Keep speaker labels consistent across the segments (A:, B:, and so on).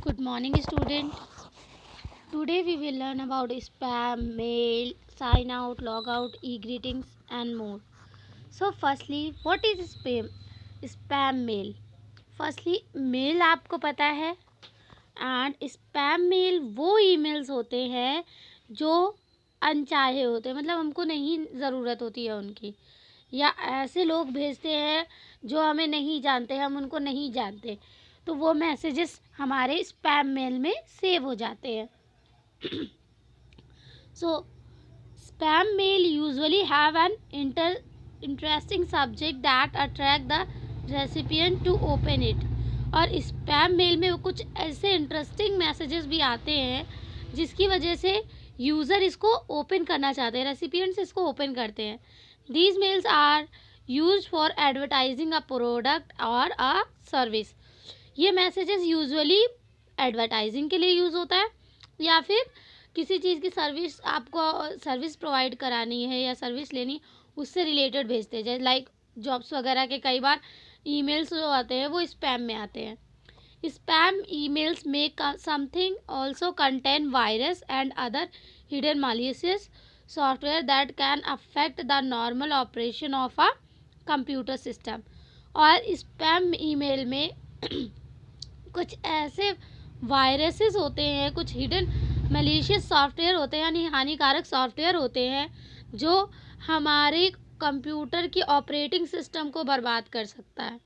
A: Good morning, student. Today we will learn about spam, mail, sign out, log out, e-greetings, and more. So, firstly, what is spam? Spam mail. Firstly, mail आपको पता है and spam mail वो emails होते हैं जो अनचाहे होते हैं, मतलब हमको नहीं ज़रूरत होती है उनकी, या ऐसे लोग भेजते हैं जो हमें नहीं जानते, हम उनको नहीं जानते, तो वो मैसेजेस हमारे स्पैम मेल में सेव हो जाते हैं. So, spam mail usually have an interesting subject that attract the recipient to open it. और स्पैम मेल में कुछ ऐसे इंटरेस्टिंग मैसेजेस भी आते हैं जिसकी वजह से यूज़र इसको ओपन करना चाहते हैं, रेसिपिएंट्स इसको ओपन करते हैं. These mails are use for advertising a product और अ सर्विस. ये मैसेजेस यूजुअली एडवर्टाइजिंग के लिए यूज़ होता है या फिर किसी चीज़ की सर्विस, आपको सर्विस प्रोवाइड करानी है या सर्विस लेनी, उससे रिलेटेड भेजते हैं. जैसे लाइक जॉब्स वगैरह के कई बार ईमेल्स जो आते हैं वो स्पैम में आते हैं. स्पैम ईमेल्स में something also contain virus and other hidden malicious software that can affect the normal operation of a computer system. और स्पैम ईमेल में कुछ ऐसे वायरसेस होते हैं, कुछ हिडन मलिशियस सॉफ्टवेयर होते हैं, यानी हानिकारक सॉफ्टवेयर होते हैं जो हमारे कंप्यूटर की ऑपरेटिंग सिस्टम को बर्बाद कर सकता है.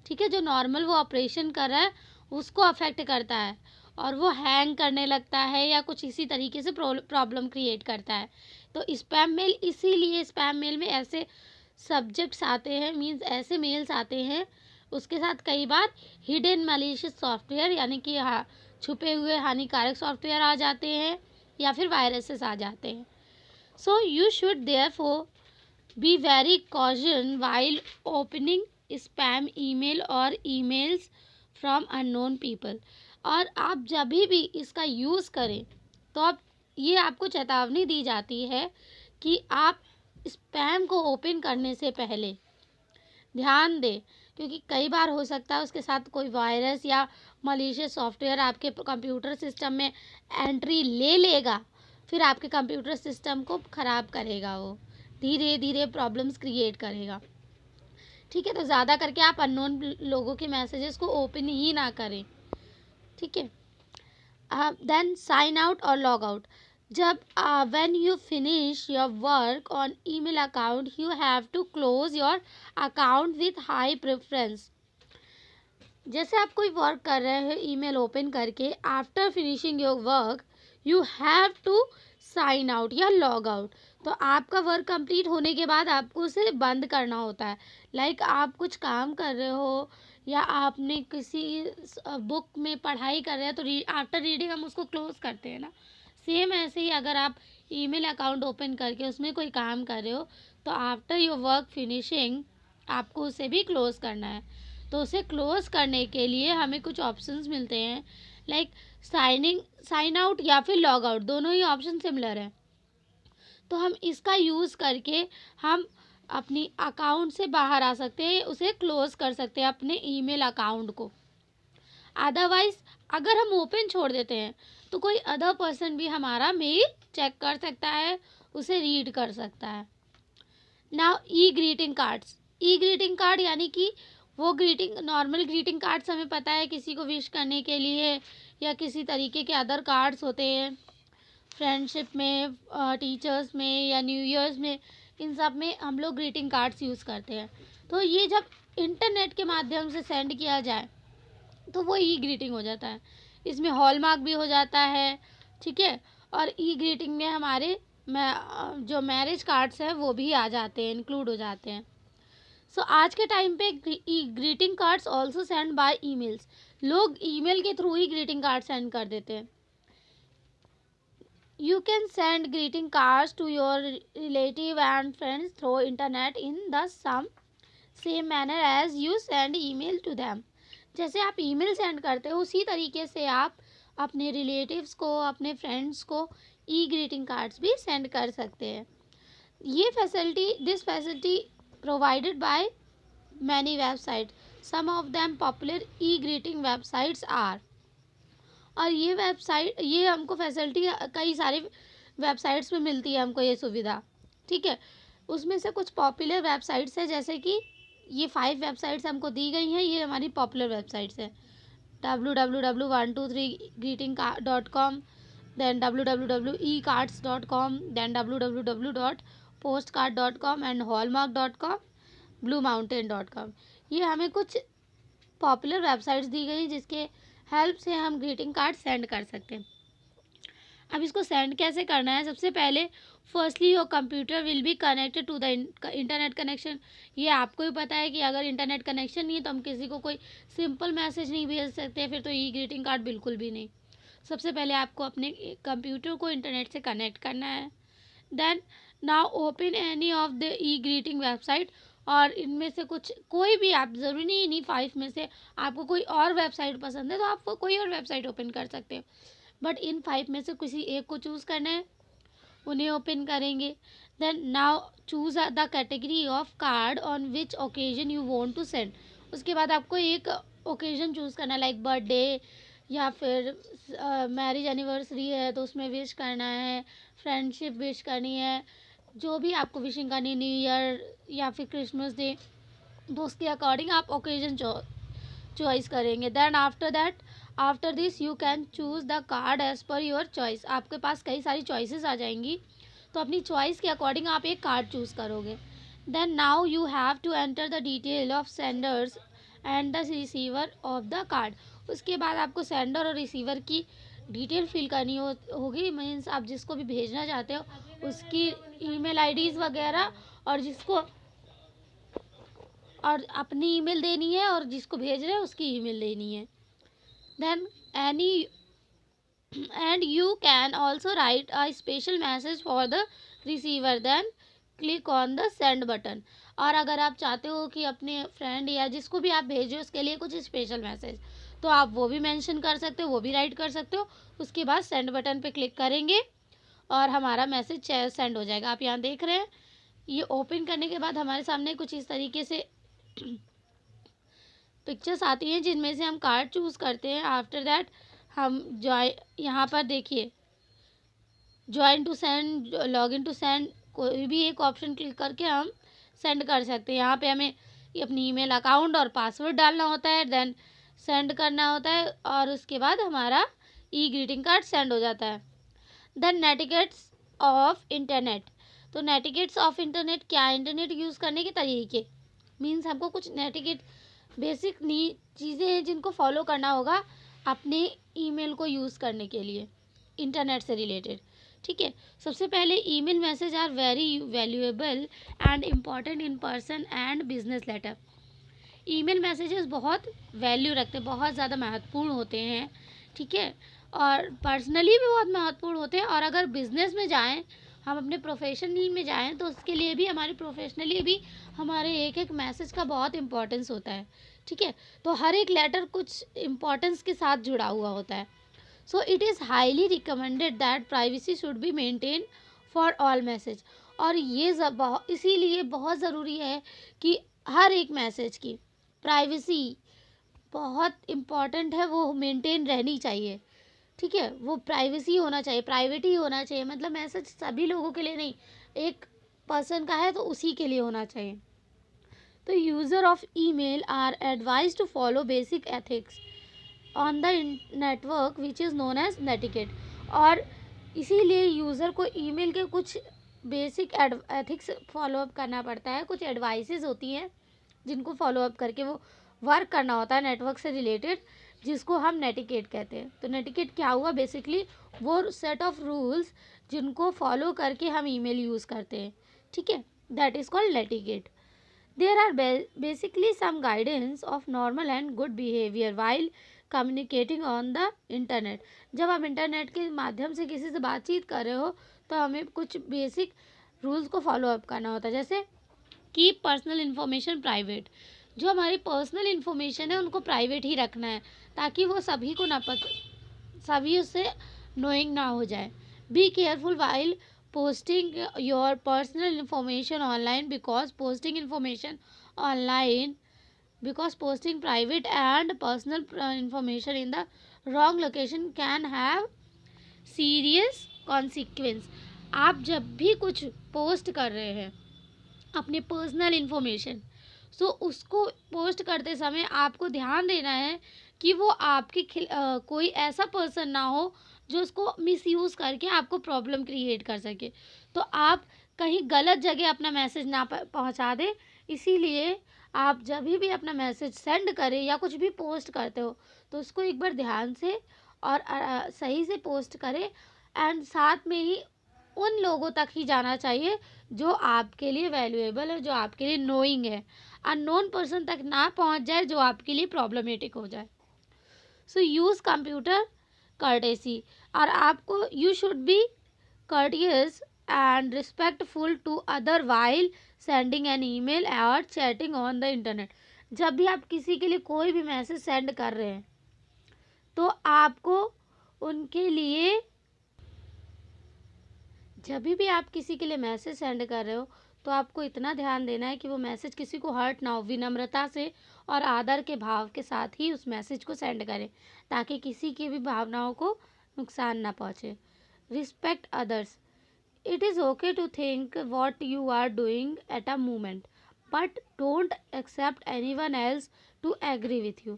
A: ठीक है, जो नॉर्मल वो ऑपरेशन कर रहा है उसको अफेक्ट करता है और वो हैंग करने लगता है या कुछ इसी तरीके से प्रॉब्लम क्रिएट करता है. तो स्पैम मेल, इसीलिए स्पैम मेल में ऐसे सब्जेक्ट्स आते हैं, मीन्स ऐसे मेल्स आते हैं, उसके साथ कई बार हिडन मैलिशियस सॉफ्टवेयर यानी कि छुपे हुए हानिकारक सॉफ्टवेयर आ जाते हैं या फिर वायरसेस आ जाते हैं. So you should therefore be very caution while opening spam email और ईमेल्स फ्रॉम अननोन पीपल. और आप जब भी इसका यूज़ करें तो आप ये आपको चेतावनी दी जाती है कि आप स्पैम को ओपन करने से पहले ध्यान दें, क्योंकि कई बार हो सकता है उसके साथ कोई वायरस या मलिशियस सॉफ्टवेयर आपके कंप्यूटर सिस्टम में एंट्री ले लेगा, फिर आपके कंप्यूटर सिस्टम को ख़राब करेगा, वो धीरे धीरे प्रॉब्लम्स क्रिएट करेगा. ठीक है, तो ज़्यादा करके आप अननोन लोगों के मैसेजेस को ओपन ही ना करें. ठीक है. देन साइन आउट और लॉग आउट. जब when you finish your work on email account, you have to close your account with high preference. जैसे आप कोई वर्क कर रहे हैं ईमेल ओपन करके, after finishing your work you have to sign out या log out. तो आपका वर्क कंप्लीट होने के बाद आपको उसे बंद करना होता है. लाइक आप कुछ काम कर रहे हो या आपने किसी बुक में पढ़ाई कर रहे हैं, तो आफ्टर रीडिंग हम उसको क्लोज करते हैं ना. सेम ऐसे ही अगर आप ईमेल अकाउंट ओपन करके उसमें कोई काम कर रहे हो, तो आफ्टर योर वर्क फिनिशिंग आपको उसे भी क्लोज करना है. तो उसे क्लोज करने के लिए हमें कुछ ऑप्शंस मिलते हैं, लाइक साइन आउट या फिर लॉग आउट, दोनों ही ऑप्शन सिमिलर है. तो हम इसका यूज़ करके हम अपनी अकाउंट से बाहर आ सकते हैं, उसे क्लोज कर सकते हैं अपने ईमेल अकाउंट को. अदरवाइज अगर हम ओपन छोड़ देते हैं तो कोई अदर पर्सन भी हमारा मेल चेक कर सकता है, उसे रीड कर सकता है. नाउ ई ग्रीटिंग कार्ड्स. ई ग्रीटिंग कार्ड यानी कि वो ग्रीटिंग, नॉर्मल ग्रीटिंग कार्ड्स हमें पता है किसी को विश करने के लिए, या किसी तरीके के अदर कार्ड्स होते हैं फ्रेंडशिप में, टीचर्स में या न्यू ईयर्स में, इन सब में हम लोग ग्रीटिंग कार्ड्स यूज़ करते हैं. तो ये जब इंटरनेट के माध्यम से सेंड किया जाए तो वो ई ग्रीटिंग हो जाता है. इसमें हॉलमार्क भी हो जाता है. ठीक है, और ई ग्रीटिंग में हमारे जो मैरिज कार्ड्स हैं वो भी आ जाते हैं, इंक्लूड हो जाते हैं. सो आज के टाइम पे greeting cards also send by emails. लोग ईमेल के थ्रू ही ग्रीटिंग कार्ड सेंड कर देते हैं. You can send greeting cards to your relative and friends through internet in the same manner as you send email to them. जैसे आप email send करते हो उसी तरीके से आप अपने रिलेटिव्स को, अपने फ्रेंड्स को ई ग्रीटिंग कार्ड्स भी सेंड कर सकते हैं. This facility provided by many website. Some of them popular e greeting websites are और ये वेबसाइट, ये हमको फैसिलिटी कई सारे वेबसाइट्स में मिलती है हमको ये सुविधा, ठीक है। उसमें से कुछ पॉपुलर वेबसाइट्स हैं, जैसे कि ये 5 वेबसाइट्स हमको दी गई हैं, ये हमारी पॉपुलर वेबसाइट्स हैं। www.123greeting.com, then www.ecards.com, then www.postcard.com and hallmark.com, bluemountain.com। ये हमें कुछ पॉपुलर वेबसाइट्स दी गई जिसके हेल्प से हम ग्रीटिंग कार्ड सेंड कर सकते हैं। अब इसको सेंड कैसे करना है, सबसे पहले firstly your computer will be connected to the internet connection. ये आपको ही पता है कि अगर इंटरनेट कनेक्शन नहीं है तो हम किसी को कोई सिंपल मैसेज नहीं भेज सकते, फिर तो ई ग्रीटिंग कार्ड बिल्कुल भी नहीं। सबसे पहले आपको अपने कंप्यूटर को इंटरनेट से कनेक्ट करना है। Then now open any of the e greeting website, और इनमें से कुछ कोई भी, आप ज़रूरी नहीं 5 में से आपको कोई और वेबसाइट पसंद है तो आप कोई और वेबसाइट ओपन कर सकते हो, बट इन 5 में से किसी एक को चूज़ करना है, उन्हें ओपन करेंगे। Then now choose the category of card on which occasion you want to send. उसके बाद आपको एक ओकेजन चूज़ करना है, लाइक बर्थडे या फिर मैरिज एनिवर्सरी है तो उसमें विश करना है, फ्रेंडशिप विश करनी है, जो भी आपको विशिंग करनी है, न्यू ईयर या फिर क्रिसमस डे, तो उसके अकॉर्डिंग आप ओकेजन चॉइस करेंगे। Then after this you can choose the card as per your choice. आपके पास कई सारी चॉइसेस आ जाएंगी, तो अपनी चॉइस के अकॉर्डिंग आप एक कार्ड चूज़ करोगे। Then now you have to enter the detail of senders and the receiver of the card. उसके बाद आपको सेंडर और रिसीवर की डिटेल फिल करनी होगी, मीन्स आप जिसको भी भेजना चाहते हो उसकी ईमेल आईडीज़ वगैरह, और अपनी ईमेल देनी है, और जिसको भेज रहे हैं उसकी ईमेल देनी है। Then and you can also write a special message for the receiver, then click on the send button। और अगर आप चाहते हो कि अपने फ्रेंड या जिसको भी आप भेजो उसके लिए कुछ स्पेशल मैसेज, तो आप वो भी मेंशन कर सकते हो, वो भी राइट कर सकते हो। उसके बाद सेंड बटन पे क्लिक करेंगे और हमारा मैसेज सेंड हो जाएगा। आप यहाँ देख रहे हैं, ये ओपन करने के बाद हमारे सामने कुछ इस तरीके से पिक्चर्स आती हैं जिनमें से हम कार्ड चूज़ करते हैं। आफ्टर दैट हम यहाँ पर देखिए join to send, log in to send, कोई भी एक ऑप्शन क्लिक करके हम सेंड कर सकते हैं। यहाँ पे हमें अपनी ईमेल अकाउंट और पासवर्ड डालना होता है, देन सेंड करना होता है, और उसके बाद हमारा ई ग्रीटिंग कार्ड सेंड हो जाता है। Then netiquettes of internet. तो नेटिकेट्स ऑफ इंटरनेट क्या है, इंटरनेट यूज़ करने के तरीके, मीन्स हमको कुछ नेटिकेट बेसिक चीज़ें हैं जिनको फॉलो करना होगा अपने ईमेल को यूज़ करने के लिए इंटरनेट से रिलेटेड, ठीक है। सबसे पहले email message are very valuable and important in person and business letter. Email messages बहुत वैल्यू रखते हैं, बहुत ज़्यादा महत्वपूर्ण होते हैं, ठीक है, और पर्सनली भी बहुत महत्वपूर्ण होते हैं। और अगर बिज़नेस में जाएं, हम अपने प्रोफेशनल में जाएं, तो उसके लिए भी, हमारे प्रोफेशनली भी हमारे एक एक मैसेज का बहुत इम्पोर्टेंस होता है, ठीक है। तो हर एक लेटर कुछ इम्पोर्टेंस के साथ जुड़ा हुआ होता है। So it is highly recommended that privacy should be maintain for all message. और ये इसीलिए बहुत ज़रूरी है कि हर एक मैसेज की प्राइवेसी बहुत इम्पॉर्टेंट है, वो मेंटेन रहनी चाहिए, ठीक है। वो प्राइवेसी होना चाहिए, प्राइवेट ही होना चाहिए, मतलब मैसेज सभी लोगों के लिए नहीं, एक पर्सन का है तो उसी के लिए होना चाहिए। तो user of email are advise to follow basic ethics on the network which is known as netiquette. और इसीलिए यूज़र को ईमेल के कुछ बेसिक एथिक्स फॉलोअप करना पड़ता है, कुछ एडवाइसेस होती हैं जिनको फॉलोअप करके वो वर्क करना होता है नेटवर्क से रिलेटेड, जिसको हम नेटिकेट कहते हैं। तो नेटिकेट क्या हुआ, बेसिकली वो सेट ऑफ रूल्स जिनको फॉलो करके हम ईमेल यूज़ करते हैं, ठीक है, that is called netiquette. There are basically some guidance of normal and good behaviour while communicating on the internet. जब आप इंटरनेट के माध्यम से किसी से बातचीत कर रहे हो तो हमें कुछ बेसिक रूल्स को फॉलो अप करना होता है, जैसे कीप पर्सनल इन्फॉर्मेशन प्राइवेट। जो हमारी पर्सनल इन्फॉर्मेशन है उनको प्राइवेट ही रखना है, ताकि वो सभी को ना सभी उससे नोइंग ना हो जाए। Be careful while posting your personal information online, because posting information online because posting private and personal information in the wrong location can have serious consequence. आप जब भी कुछ पोस्ट कर रहे हैं अपने पर्सनल इन्फॉर्मेशन, सो उसको पोस्ट करते समय आपको ध्यान देना है कि वो आपके कोई ऐसा पर्सन ना हो जो उसको मिसयूज़ करके आपको प्रॉब्लम क्रिएट कर सके। तो आप कहीं गलत जगह अपना मैसेज ना पहुंचा दें। इसीलिए आप जब भी अपना मैसेज सेंड करें या कुछ भी पोस्ट करते हो तो उसको एक बार ध्यान से और सही से पोस्ट करें, एंड साथ में ही उन लोगों तक ही जाना चाहिए जो आपके लिए वैल्यूएबल है, जो आपके लिए नोइंग है। अननोन पर्सन तक ना पहुंच जाए जो आपके लिए प्रॉब्लमेटिक हो जाए। सो यूज़ कंप्यूटर कर्टेसी, और आपको you should be courteous and respectful to other while sending an email or chatting on the internet। जब भी आप किसी के लिए कोई भी मैसेज सेंड कर रहे हैं तो आपको उनके लिए, जब भी आप किसी के लिए मैसेज सेंड कर रहे हो तो आपको इतना ध्यान देना है कि वो मैसेज किसी को हर्ट ना हो। विनम्रता से और आदर के भाव के साथ ही उस मैसेज को सेंड करें ताकि किसी की भी भावनाओं को नुकसान ना पहुंचे। Respect others, it is okay to think what you are doing at a moment, but don't accept anyone else to agree with you।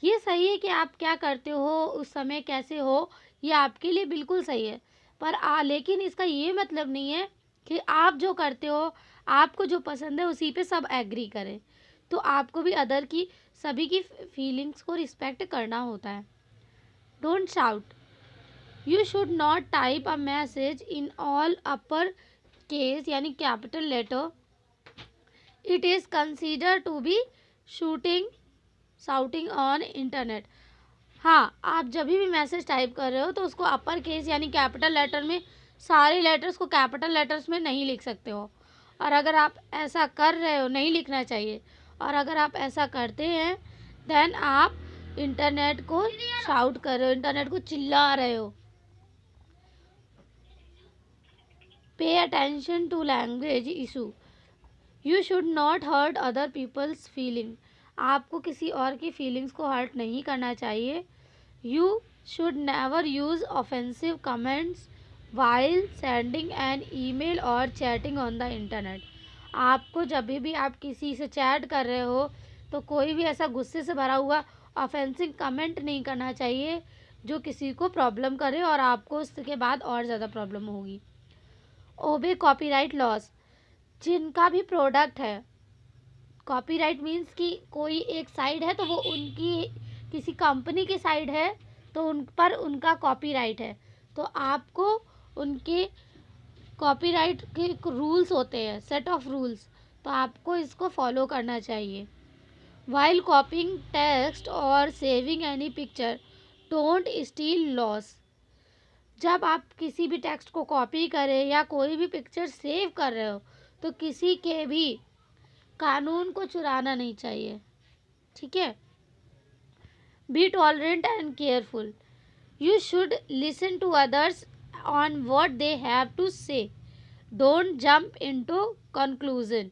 A: ये सही है कि आप क्या करते हो उस समय कैसे हो, ये आपके लिए बिल्कुल सही है, पर लेकिन इसका ये मतलब नहीं है कि आप जो करते हो, आपको जो पसंद है उसी पे सब एग्री करें। तो आपको भी अदर की, सभी की फीलिंग्स को रिस्पेक्ट करना होता है। Don't shout, you should not type a message in all upper case यानी capital letter. It is consider to be shooting shouting on internet. हाँ, आप जब भी मैसेज टाइप कर रहे हो तो उसको अपर केस यानी कैपिटल लेटर में, सारे लेटर्स को कैपिटल लेटर्स में नहीं लिख सकते हो। और अगर आप ऐसा कर रहे हो, नहीं लिखना चाहिए, और अगर आप ऐसा करते हैं देन आप इंटरनेट को शाउट कर रहे हो, इंटरनेट को चिल्ला रहे हो। Pay attention to language issue, you should not hurt other peoples feeling. आपको किसी और की फीलिंग्स को हर्ट नहीं करना चाहिए। You should never use offensive comments while sending an email और चैटिंग ऑन द इंटरनेट। आपको जब भी आप किसी से चैट कर रहे हो तो कोई भी ऐसा गुस्से से भरा हुआ ऑफेंसिव कमेंट नहीं करना चाहिए जो किसी को प्रॉब्लम करे और आपको उसके बाद और ज़्यादा प्रॉब्लम होगी। ओबे कॉपीराइट लॉस, जिनका भी प्रोडक्ट है, कॉपीराइट मीन्स कि कोई एक साइड है तो वो उनकी किसी कंपनी की साइड है तो उन पर उनका कॉपीराइट है, तो आपको उनके कॉपीराइट के रूल्स होते हैं, सेट ऑफ रूल्स, तो आपको इसको फॉलो करना चाहिए। वाइल कॉपिंग टेक्स्ट और saving any picture, don't steel loss. जब आप किसी भी टेक्स्ट को कॉपी करें या कोई भी पिक्चर सेव कर रहे हो तो किसी के भी कानून को चुराना नहीं चाहिए, ठीक है। Be tolerant and careful, you should listen to others on what they have to say, don't jump into conclusion.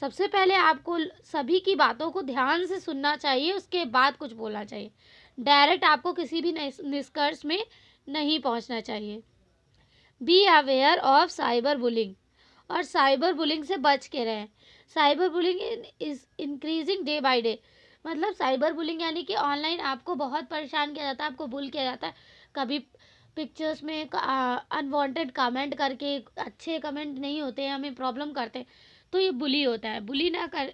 A: सबसे पहले आपको सभी की बातों को ध्यान से सुनना चाहिए, उसके बाद कुछ बोलना चाहिए। डायरेक्ट आपको किसी भी निष्कर्ष में नहीं पहुंचना चाहिए। Be aware of cyber bullying, और साइबर बुलिंग से बच के रहें। Cyber bullying is increasing day by day, मतलब साइबर बुलिंग यानी कि ऑनलाइन आपको बहुत परेशान किया जाता है, आपको बुल किया जाता है। कभी पिक्चर्स में अनवांटेड कमेंट करके, अच्छे कमेंट नहीं होते हैं, हमें प्रॉब्लम करते हैं, तो ये बुली होता है। बुली ना कर,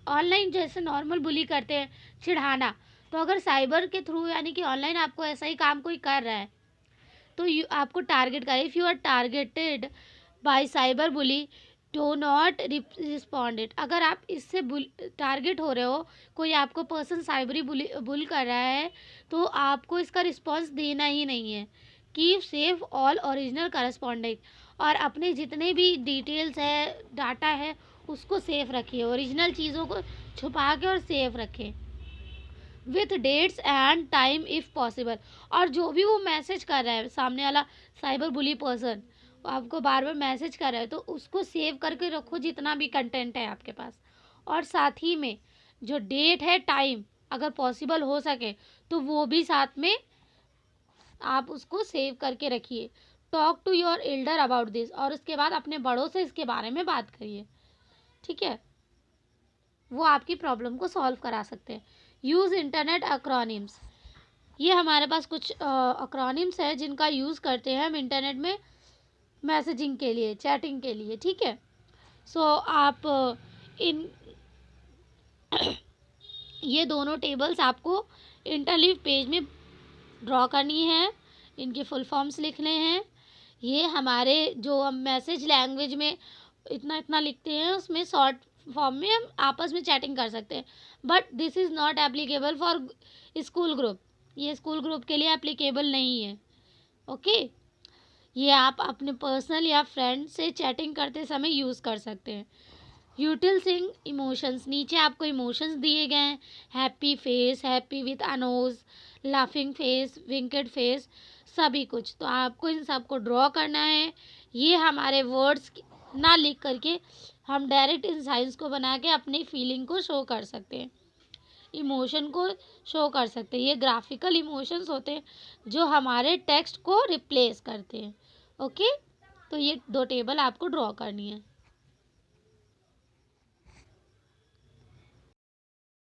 A: ऑनलाइन जैसे नॉर्मल बुली करते हैं, चिढ़ाना, तो अगर साइबर के थ्रू यानी कि ऑनलाइन आपको ऐसा ही काम कोई कर रहा है तो आपको टारगेट करें। If you are targeted by cyber bully do not respond it. अगर आप इससे टारगेट हो रहे हो, कोई आपको पर्सन साइबरी बुल कर रहा है तो आपको इसका रिस्पॉन्स देना ही नहीं है। Keep safe all original corresponding, और अपने जितने भी डिटेल्स है, डाटा है, उसको सेफ रखिए। ओरिजिनल चीज़ों को छुपा के और सेफ रखें with dates and time if possible. और जो भी वो मैसेज कर रहा है सामने वाला साइबर बुली पर्सन, आपको बार बार मैसेज कर रहा है तो उसको सेव करके रखो जितना भी कंटेंट है आपके पास। और साथ ही में जो डेट है, टाइम, अगर पॉसिबल हो सके तो वो भी साथ में आप उसको सेव करके रखिए। Talk to your elder about this, और उसके बाद अपने बड़ों से इसके बारे में बात करिए, ठीक है, वो आपकी प्रॉब्लम को सॉल्व करा सकते हैं। यूज़ इंटरनेट अक्रॉनिम्स, ये हमारे पास कुछ अक्रॉनिम्स है जिनका यूज़ करते हैं हम इंटरनेट में मैसेजिंग के लिए, चैटिंग के लिए, ठीक है। सो आप इन ये दोनों टेबल्स आपको इंटरलीव पेज में ड्रॉ करनी है, इनके फुल फॉर्म्स लिखने हैं। ये हमारे जो हम मैसेज लैंग्वेज में इतना इतना लिखते हैं, उसमें शॉर्ट फॉर्म में हम आपस में चैटिंग कर सकते हैं, but this is not applicable for school group, ये स्कूल ग्रुप के लिए एप्लीकेबल नहीं है, ओके। ये आप अपने पर्सनल या फ्रेंड से चैटिंग करते समय यूज़ कर सकते हैं। यूटिलिसिंग इमोशंस, नीचे आपको इमोशंस दिए गए हैं, happy face, happy with a nose, laughing face, winked face, सभी कुछ। तो आपको इन सब को ड्रॉ करना है। ये हमारे वर्ड्स ना लिख करके हम डायरेक्ट इन साइंस को बना के अपनी फीलिंग को शो कर सकते हैं, इमोशन को शो कर सकते हैं। ये ग्राफिकल इमोशंस होते हैं जो हमारे टेक्स्ट को रिप्लेस करते हैं, ओके। तो ये 2 टेबल आपको ड्रॉ करनी है।